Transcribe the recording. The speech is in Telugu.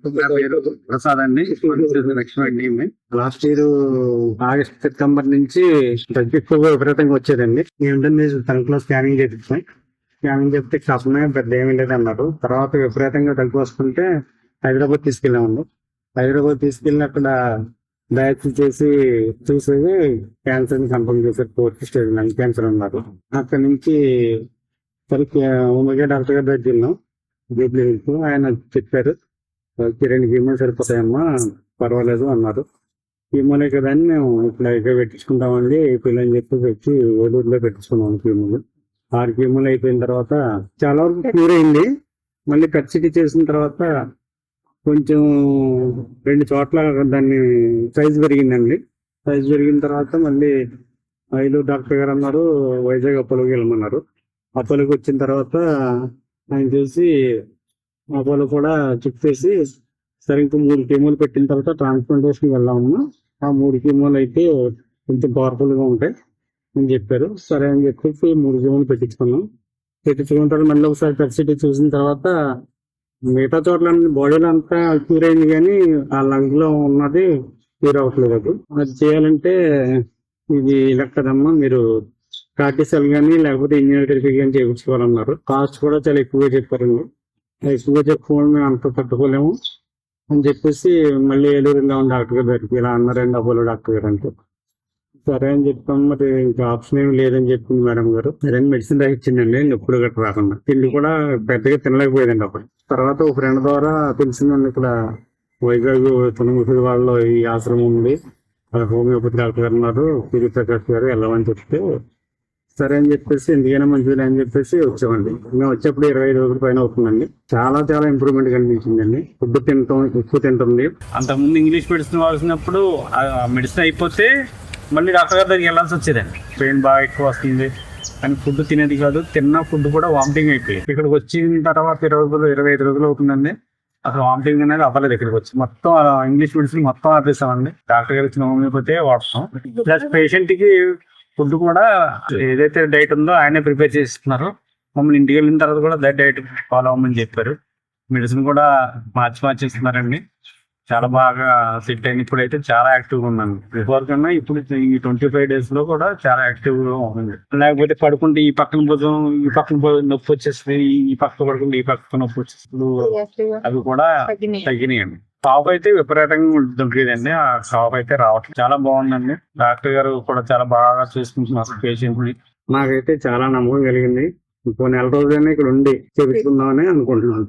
నా పేరు ప్రసాద్ అండి. లక్ష్మీ అండి. లాస్ట్ ఇయర్ ఆగస్ట్ సెప్టెంబర్ నుంచి దగ్గు ఎక్కువగా విపరీతంగా వచ్చేదండి. ఏంటంటే తనకులో స్కానింగ్ చేయించాం. స్కానింగ్ చెప్తే కఫమే పెద్ద ఏమీ లేదన్నారు. తర్వాత విపరీతంగా దగ్గు వస్తుంటే హైదరాబాద్ తీసుకెళ్ళామండి. హైదరాబాద్ తీసుకెళ్ళి అక్కడ డయాలసిస్ చేసి చూసేది క్యాన్సర్ ని కన్ఫర్మ్ చేశారు. 4th స్టేజ్ లంగ్ క్యాన్సర్ అన్నారు. అక్కడ నుంచి సరికి ఉమ్మగా డాక్టర్ గారి దగ్గర వెళ్ళాం. Jubilee hills. ఆయన చెప్పారు 2 కీమో సరిపోతాయమ్మా, పర్వాలేదు అన్నారు. కీమోలే కదా అని మేము ఇట్లా ఇక్కడ పెట్టించుకుంటామండి పిల్లని చెప్పి వచ్చి ఓడూరులో పెట్టించుకున్నాం కీమోలు. 6 కీమోలు అయిపోయిన తర్వాత చాలా వరకు క్యూర్ అయింది. మళ్ళీ PET-CT చేసిన తర్వాత కొంచెం 2 చోట్ల దాన్ని సైజ్ పెరిగిందండి. సైజ్ పెరిగిన తర్వాత మళ్ళీ ఐదు డాక్టర్ గారు అన్నారు వైజాగ్ అపోలోకి వెళ్ళమన్నారు. అపోలోకి వచ్చిన తర్వాత ఆయన చూసి అపోలో కూడా చెక్ చేసి సరే ఇంకో 3 కీమోలు పెట్టిన తర్వాత ట్రాన్స్ప్లాంటేషన్కి వెళ్ళామన్నా. ఆ 3 కీమోలు అయితే కొంచెం పవర్ఫుల్గా ఉంటాయి అని చెప్పారు. సరే అని చెప్పేసి 3 కీమోలు పెట్టించుకున్నాం. పెట్టించుకున్న తర్వాత మళ్ళీ ఒకసారి PET-CT చూసిన తర్వాత మిగతా చోట్ల బాడీలో అంతా క్యూర్ అయింది కానీ ఆ లంగ్ లో ఉన్నది క్యూర్ అవ్వట్లేదు. అది చేయాలంటే ఇది ఇలా కదమ్మా, మీరు కార్టిసెల్ కానీ లేకపోతే ఇమ్యూనోథెరపీ కానీ చేయించుకోవాలన్నారు. కాస్ట్ కూడా చాలా ఎక్కువగా చెప్పారండి. ఎక్కువగా చెప్పుకోవడం మేము అంత తట్టుకోలేము అని చెప్పేసి మళ్ళీ ఏలూరు వెళ్ళాము డాక్టర్ గారి దగ్గరికి. ఇలా అన్నారండి అపోలో డాక్టర్ గారు అంటే. సరే అని చెప్పాము. మరి ఇంకా ఆప్షన్ ఏమి లేదని చెప్పింది మేడం గారు. సరే మెడిసిన్ రాయించిందండి నొప్పులు గట్రా రాకుండా. తిండి కూడా పెద్దగా తినలేకపోయేదండి అప్పుడు. తర్వాత ఒక ఫ్రెండ్ ద్వారా తెలిసిందండి ఇక్కడ వైజాగ్ తునముసూరి వాళ్ళలో ఈ ఆశ్రమం ఉంది, హోమియోపతి డాక్టర్ గారు ఉన్నారు, పిరి ప్రకాష్ గారు వెళ్ళమని చెప్తే సరే అని చెప్పేసి ఎందుకైనా మంచిది అని చెప్పేసి వచ్చామండి. మేము వచ్చేప్పుడు 25 రోజుల పైన అవుతుందండి. చాలా చాలా ఇంప్రూవ్మెంట్ కనిపించిందండి. ఫుడ్ తింటాం ఎక్కువ తింటుంది. అంతకుముందు ఇంగ్లీష్ మెడిసిన్ వాల్సినప్పుడు మెడిసిన్ అయిపోతే మళ్ళీ డాక్టర్ గారి దగ్గరికి వెళ్ళాల్సి వచ్చేదండి. పెయిన్ బాగా ఎక్కువ వస్తుంది కానీ ఫుడ్ తినేది కాదు. తిన్న ఫుడ్ కూడా వామిటింగ్ అయిపోయింది. ఇక్కడికి వచ్చిన తర్వాత 25 రోజులు అవుతుందండి. అసలు వామిటింగ్ అనేది అవ్వలేదు. ఇక్కడికి వచ్చి మొత్తం ఇంగ్లీష్ మెడిసిన్ మొత్తం ఆపేస్తామండి. డాక్టర్ గారు ఇచ్చిన హోమియోపతి వాడతాం. ప్లస్ పేషెంట్ కి ఫుడ్ కూడా ఏదైతే డైట్ ఉందో ఆయనే ప్రిపేర్ చేస్తున్నారు. మమ్మల్ని ఇంటికి వెళ్ళిన తర్వాత కూడా అదే డైట్ ఫాలో అవ్వమని చెప్పారు. మెడిసిన్ కూడా మార్చి ఇస్తున్నారండి. చాలా బాగా సెట్ అయింది. ఇప్పుడైతే చాలా యాక్టివ్ గా ఉన్నాను. బిఫోర్ కన్నా ఇప్పుడు ఈ 25 days లో కూడా చాలా యాక్టివ్ గా ఉంది. లేకపోతే పడుకుంటే ఈ పక్కన భుజం ఈ పక్కన నొప్పి వచ్చేస్తుంది, ఈ పక్క పడుకుంటే ఈ పక్క నొప్పి వచ్చేస్తుంది. అవి కూడా తగ్గినాయండి. కాఫ్ అయితే విపరీతంగా దొరికేదండి. ఆ కాఫ్ అయితే రావట్లేదు. చాలా బాగుందండి. డాక్టర్ గారు కూడా చాలా బాగా చూసుకుంటున్నారు పేషెంట్ ని. నాకైతే చాలా నమ్మకం కలిగింది. ఇంకో నెల రోజులైనా ఇక్కడ ఉండి చేపించుకుందామని అనుకుంటున్నాను.